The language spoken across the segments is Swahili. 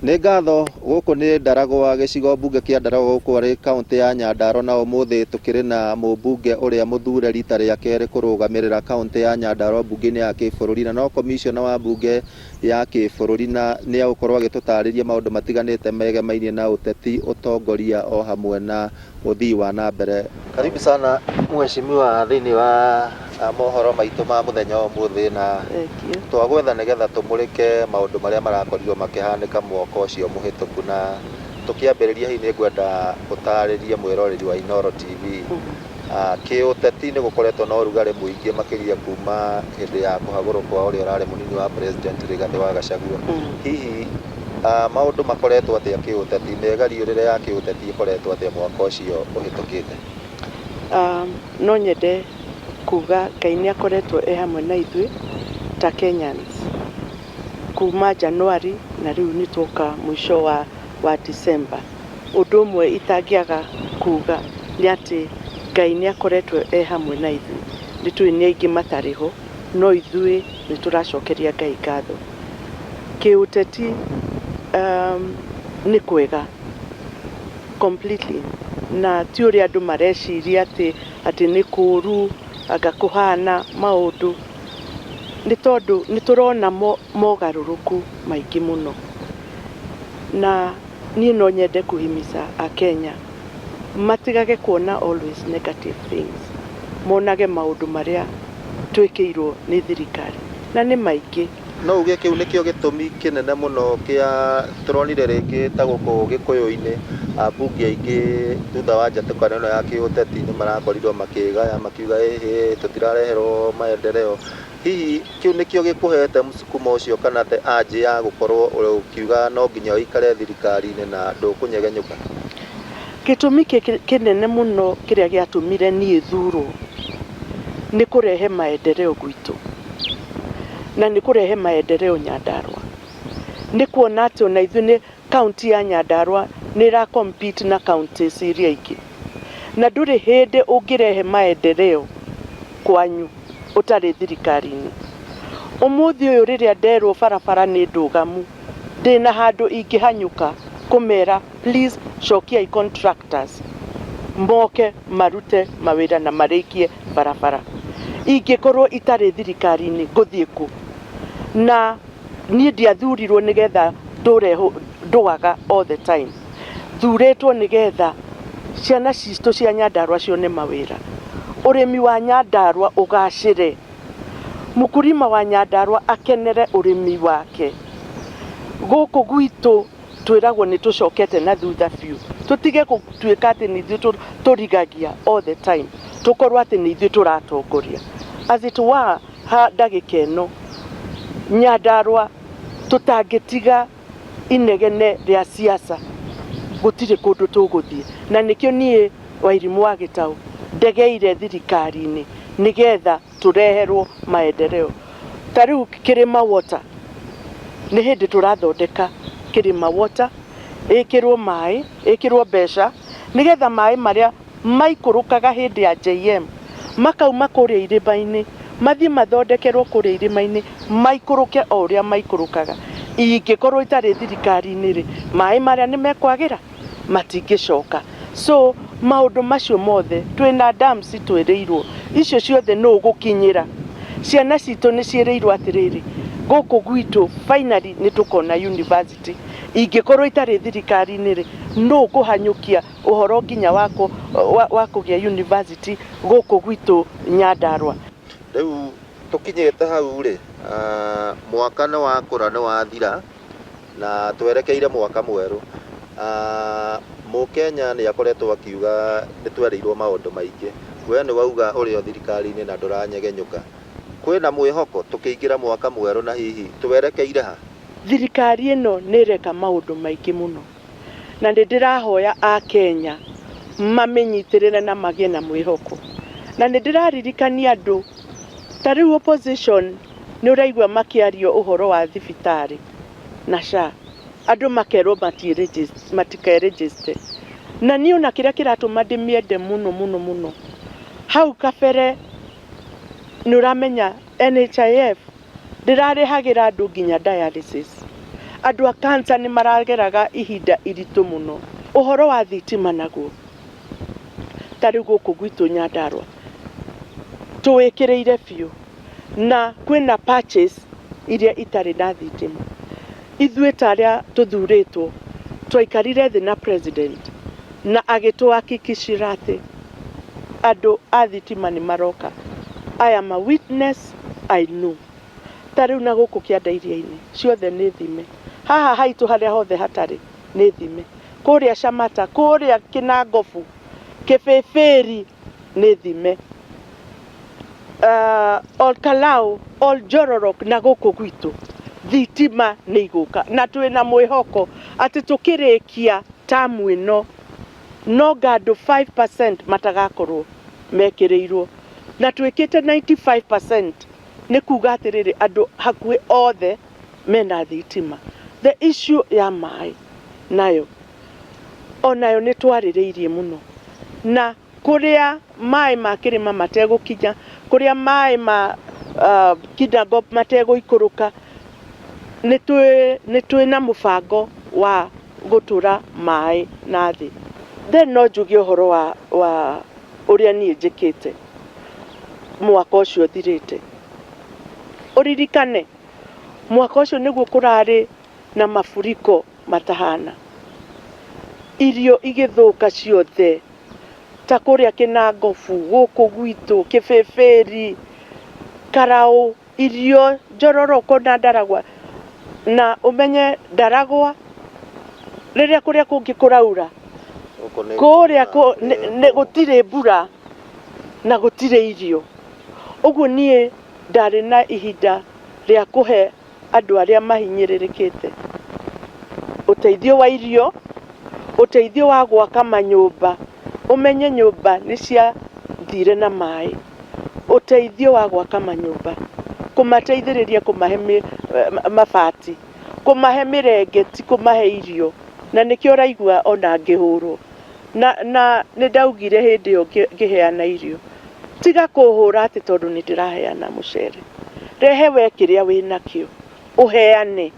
Nĩ ngatho gũkũ nĩ Ndaragwa gĩcigo mbunge kĩa Ndaragwa gũkũ arĩ kaunti ya Nyandarua, na ũmũthĩ tũkĩrĩ na mũmbunge ũrĩa mũthure rita rĩa kerĩ kũrũgamĩrĩra kaunti ya Nyandarua mbunge-inĩ ya kĩbũrũri, na no komishona wa mbunge ya kĩbũrũri, na nĩ agũkorwo agĩtũtarĩria maũndũ matiganĩte megemainie na ũteti, ũtongoria o hamwe na ũthii wa na mbere. Karibu sana mheshimiwa thĩinĩ wa mohoro maitũ ma mũthenya wa ũmũthĩ, na twagwetha nĩgetha tũmũrĩke maũndũ marĩa marakorirwo makĩhanĩka mwaka ũcio mũhĩtũku, na tũkĩambĩrĩria hihi nĩ ngwenda gũtarĩria mwĩroreri wa Inooro TV. Kĩũteti nĩ gũkoretwo na ũrugarĩ mũingĩ makĩria kuma hĩndĩ ya kũhagũrwo kwa ũrĩa ũrarĩ mũnini wa president Rigathĩ wa Gachagua. Hihi maũndũ makoretwo atĩa kĩũteti, mĩgarĩũrĩre ya kĩũteti ĩkoretwo atĩa mwaka ũcio ũhĩtũkĩte? No nyende kuga Ngai nĩ akoretwo hamwe na ithuĩ ta Kenyans kuma Januari, na rĩu nĩ twoka mũico wa December. Ũndũ ũmwe itangĩaga kuga nĩ atĩ Ngai nĩ akoretwo hamwe na ithuĩ. Nĩ tũĩ nĩ aingĩ matarĩ ho, no ithuĩ nĩ tũracokeria Ngai ngatho. Kĩũteti nĩ kwega completely, na ti ũrĩa andũ mareciria atĩ nĩ kũũru anga kũhana maũndũ, nĩ tondũ nĩ tũrona mogarũrũku maingĩ mũno, na niĩ no nyende kũhimiza Akenya matigage kuona always negative things, monage maũndũ marĩa twĩkĩirwo nĩ thirikari, na nĩ maingĩ. No uge kĩu nĩkĩo gĩtũmi kĩnene mũno kĩa tũronire rĩngĩ ta gũkũ Gĩkũyũ-inĩ ambunge aingĩ thutha wa njatũkano ĩno ya kĩũteti nĩ marakorirwo makĩgaya makiuga tũtirareherwo maendeleo. Hihi kĩu nĩkĩo gĩkũhete mũsukumo ũcio, kana te anji ya gũkorwo ũkiuga no nginya ũikare thirikari-inĩ na ndũkũnyegenyũka? Gĩtũmi kĩnene mũno kĩrĩa gĩatũmire niĩ thurwo nĩ kũrehe maendeleo gwitũ, na nĩ kũrehe maendeleo Nyandarua. Nĩ kuona atĩ ona ithuĩ nĩ kaunti ya Nyandarua nĩ ĩra compete na counties iria ingĩ, na ndũrĩ hĩndĩ ũngĩrehe maendeleo kwanyu ũtarĩ thirikari-inĩ. Ũmũthĩ ũyũ rĩrĩa nderwo barabara nĩ ndũgamu, ndĩna handũ ingĩhanyũka kũmera please cokiai contractors moke marute mawĩra na marĩkie barabara. Ingĩkorwo itarĩ thirikari-inĩ ngũthiĩ kũ? Na niĩ ndiathurirwo nĩgetha ndũgaga all the time, thurĩtwo nĩgetha ciana citũ cia Nyandarua cione mawĩra, ũrĩmi wa Nyandarua ũgacĩre, mũkurima wa Nyandarua akenere ũrĩmi wake. Gũkũ gwitũ twĩragwo nĩ tũcokete na thutha biũ, tũtige gũtuĩka atĩ nĩ ithuĩ tũrigagia all the time, tũkorwo atĩ nĩ ithuĩ tũratongoria. As it were, ha ndagĩka ĩno Nyandarua tũtangĩtiga inegene rĩa siasa gũtirĩ kũndũ tũgũthiĩ, na nĩkĩo niĩ Wairimu wa Gĩtaũ ndegeire thirikari-inĩ nĩgetha tũreherwo maendeleo. Ta rĩu Kĩrĩma Water nĩ hĩndĩ tũrathondeka Kĩrĩma Water, ĩkĩrwo maĩ, ĩkĩrwo mbeca nĩgetha maĩ marĩa maikũrũkaga hĩndĩ ya JM makauma kũrĩa irĩma-inĩ mathiĩ mathondekerwo kũrĩa irĩma-inĩ maikũrũke o ũrĩa maikũrũkaga. Ingĩkorwo itarĩ thirikari-inĩ rĩ, maĩ marĩa nĩ mekwagĩra matingĩcoka. So maũndũ macio mothe, twĩna dams twĩrĩirwo, icio ciothe no gũkinyĩra. Ciana citũ nĩ ciĩrĩirwo atĩrĩrĩ, gũkũ gwitũ finally nĩ tũkona university. Ingĩkorwo itarĩ thirikari-inĩ rĩ, no kũhanyũkia ũhoro nginya wa kũgĩa university gũkũ gwitũ Nyandarua. Rĩu tũkinyĩte hau rĩ, mwaka nĩ wakũra nĩ wathira na twerekeire mwaka mwerũ. Mũkenya nĩ akoretwo akiuga nĩ twereirwo maũndũ maingĩ. We nĩ wauga ũrĩ o thirikari-inĩ na ndũranyegenyũka. Kwĩna mwĩhoko tũkĩingĩra mwaka mwerũ, na hihi twerekeire ha? Thirikari ĩno nĩ ĩreka maũndũ maingĩ mũno, na nĩ ndĩrahoya Akenya mamĩnyitĩrĩre na magĩe na mwĩhoko. Na nĩ ndĩraririkania andũ, ta rĩu opposition nĩ ũraigua makĩario ũhoro wa thibitarĩ na SHA, andũ makerwo matikeregister. Na niĩ ona kĩrĩa kĩratũma ndĩmĩende mũno hau kabere, nĩ ũramenya NHIF ndĩrarĩhagĩra andũ nginya dialysis. Andũ a cancer nĩ marageraga ihinda iritũ mũno. Ũhoro wa thitima naguo, ta rĩu gũkũ gwitũ Nyandarua tũwĩkĩrĩire biũ, na kwĩna patches iria itarĩ na thitima. Ithuĩ ta arĩa tũthurĩtwo twaikarire thĩ na president na agĩtũhakikishia atĩ andũ a thitima nĩ maroka. I am a witness, I know. Ta rĩu na gũkũ Kianda Iria-inĩ ciothe nĩ thime. Haha haitũ harĩa hothe hatarĩ nĩ thime. Kũrĩa Shamata, kũrĩa Kinangofu, Kĩbĩbĩri nĩ thime. Olkalau, Oljororok na gũkũ gwitũ thitima nĩ igũka, na twĩna mwĩhoko atĩ tũkĩrĩkia tamu ĩno no ngandũ 5% matagakorwo mekĩrĩirwo, na twĩkĩte 95% nĩ kuga atĩrĩrĩ andũ hakuhĩ othe mena thitima. The issue ya maĩ nayo onayo nĩ twarĩrĩirie mũno, na kũrĩa maĩ ma kĩrĩma mategũkinya, kũrĩa maĩ ma Kinangop mategũikũrũka, nĩ twĩ na mũbango wa gũtũra maĩ na thĩ. Then no njuge ũhoro wa ũrĩa niĩ njĩkĩte mwaka ũcio thirĩte. Ũririkane mwaka ũcio nĩguo kũrarĩ na mafuriko matahana, irio igĩthũka ciothe, ta kũrĩa Kinangofu, gũkũ gwitũ, Kĩbĩbĩri, Karaũ, irio Njororoko na Ndaragwa. Na ũmenye Ndaragwa rĩrĩa kũrĩa kũngĩ kũraura, kũrĩa gũtirĩ mbura na gũtirĩ irio. Ũguo niĩ ndarĩ na ihinda rĩa kũhe andũ arĩa mahinyĩrĩrĩkĩte ũteithio wa irio, ũteithio wa gwaka manyũmba. Ũmenye nyũmba nĩ ciathire na maĩ. Ũteithio wa gwaka manyũmba, kũmateithĩrĩria, kũmahe mabati, kũmahe mĩrengeti, kũmahe irio. Na nĩkĩo ũraigua ona ngĩhũrwo. Na nĩ ndaugire hĩndĩ ĩyo ngĩheana irio, tiga kũhũra atĩ tondũ nĩ ndĩraheana mũcere. Rehe we kĩrĩa wĩnakĩo ũheane.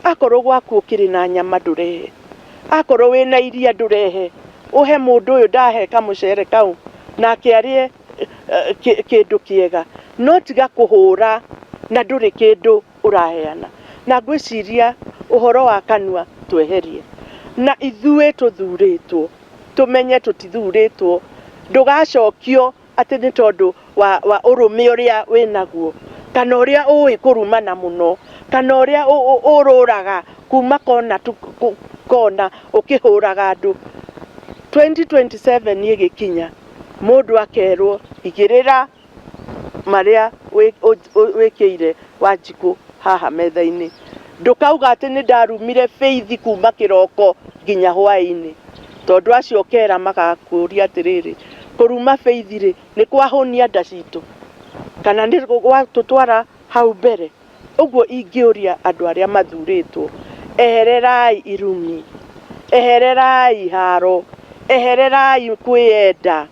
Akorwo gwaku ũkĩrĩ na nyama ndũrehe, akorwo wĩna iria ndũrehe, ũhe mũndũ ũyũ ndahe kamũcere kau nake arĩe kĩndũ kĩega, no tiga kũhũra na ndũrĩ kĩndũ ũraheana. Na ngwĩciria ũhoro wa kanua tweherie. Na ithuĩ tũthurĩtwo tũmenye tũtithurĩtwo, ndũgacokio atĩ nĩ tondũ wa ũrũme ũrĩa wĩnaguo, kana ũrĩa ũĩ kũrumana mũno, kana ũrĩa ũrũraga kuma kona ũkĩhũraga andũ. 2027 ĩgĩkinya, mũndũ akerwo igĩrĩra marĩa wĩkĩire Wanjikũ haha metha-inĩ. Ndũkauga atĩ nĩ ndarumire Faith kuma kĩroko nginya hwaĩ-inĩ, tondũ acio kera magakũria atĩrĩrĩ, kũruma Faith rĩ nĩ kwahũnia nda citũ kana nĩ gwatũtwara hau mbere. Ũguo ingĩũria andũ arĩa mathurĩtwo, ehererai irumi, ehererai haro, ehererai kwĩyenda,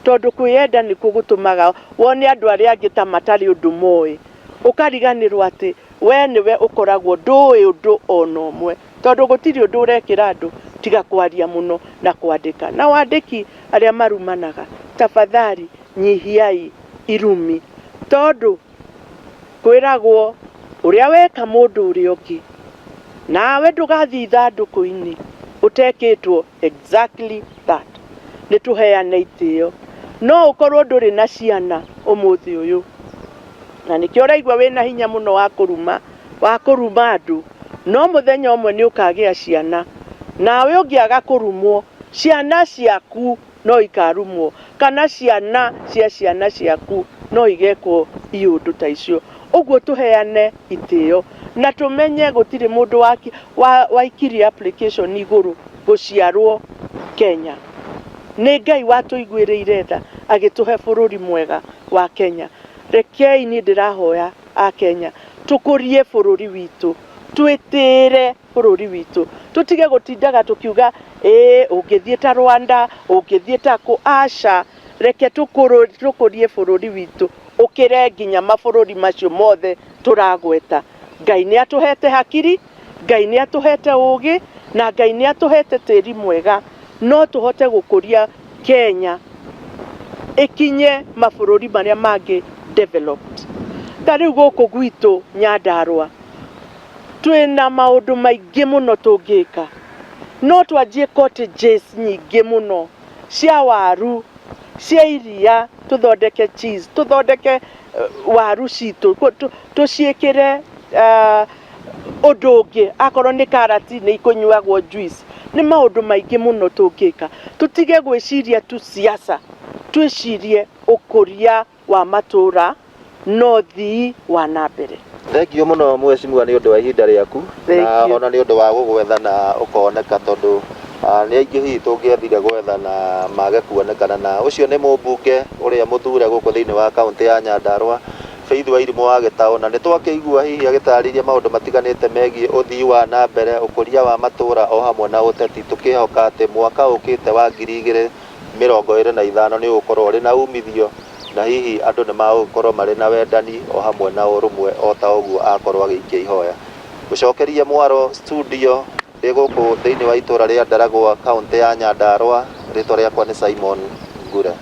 tondũ kwĩyenda nĩkuo gũtũmaga wone andũ arĩa angĩ ta matarĩ ũndũ moĩ, ũkariganĩrwo atĩ we nĩwe ũkoragwo ndũĩ ũndũ ona ũmwe, tondũ gũtirĩ ũndũ ũrekĩra andũ tiga kwaria mũno na kwandĩka. Na wandĩki arĩa marumanaga, tafadhali nyihiai irumi, tondũ kwĩragwo ũrĩa weka mũndũ ũrĩa ũngĩ nawe ndũgathiĩ ithandũkũ-inĩ ũtekĩtwo exactly that. Nĩ tũheane itĩo. No ũkorwo ndũrĩ na ciana ũmũthĩ ũyũ, na nĩkĩo ũraigua wĩna hinya mũno wa kũruma andũ, no mũthenya ũmwe nĩ ũkagĩa ciana, nawe ũngĩaga kũrumwo, ciana ciaku no ikarumwo, kana ciana cia ciana ciaku no igekwo iũndũ ta icio. Ũguo tũheane itĩo na tũmenye gũtirĩ mũndũ waikirie application igũrũ gũciarwo Kenya. Nĩ Ngai watũiguĩrĩire tha agĩtũhe bũrũri mwega wa Kenya. Rekei niĩ ndĩrahoya a Kenya tũkũrie bũrũri witũ, twĩtĩre bũrũri witũ, tũtige gũtindaga tũkiuga ũngĩthiĩ ta Rwanda, ũngĩthiĩ ta aca. Reke tũkũrie bũrũri witũ ũkĩre nginya mabũrũri macio mothe tũragweta. Ngai nĩ atũhete hakiri, Ngai nĩ atũhete ũgĩ na Ngai nĩ atũhete tĩri mwega, no tũhote gũkũria Kenya ikinye mabũrũri marĩa mangĩ developed. Ta rĩu gũkũ gwitũ Nyandarua twĩna maũndũ maingĩ mũno tũngĩka, no twanjie cottages nyingĩ mũno cia waru, cia iria, tũthondeke cheese, tũthondeke waru citũ, tũciĩkĩre ũndũ ũngĩ, akorwo nĩ karati nĩ ikũnyuagwo juice. Nĩ maũndũ maingĩ mũno tũngĩka, tũtige gwĩciria tu siasa, twĩcirie ũkũria wa matũra na ũthii wa nambere. Thengiũ mũno mheshimiwa nĩ ũndũ wa ihinda rĩaku, na ona nĩ ũndũ wa gũgwetha na ũkoneka, tondũ nĩ aingĩ hihi tũngĩathire gwetha na mage kuonekana. Na ũcio nĩ mũmbunge ũrĩa mũthure gũkũ thĩinĩ wa kaũntĩ ya Nyandarua, Faith Wairimu wa Gĩtaũ, na nĩ twakĩigua hihi agĩtarĩria maũndũ matiganĩte megiĩ ũthii wa nambere, ũkũria wa matũra o hamwe na ũteti, tũkĩhoka atĩ mwaka ũkĩte wa 2025 nĩ ũgũkorwo ũrĩ na umithio, na hihi andũ nĩ magũkorwo marĩ na wendani o hamwe na ũrũmwe o ta ũguo akorwo agĩikia ihoya. Gũcokeria Mwaro studio ndĩ gũkũ thĩinĩ wa itũra rĩa Ndaragwa, kaũntĩ ya Nyandarua, rĩtwa rĩakwa nĩ Simon Ngure.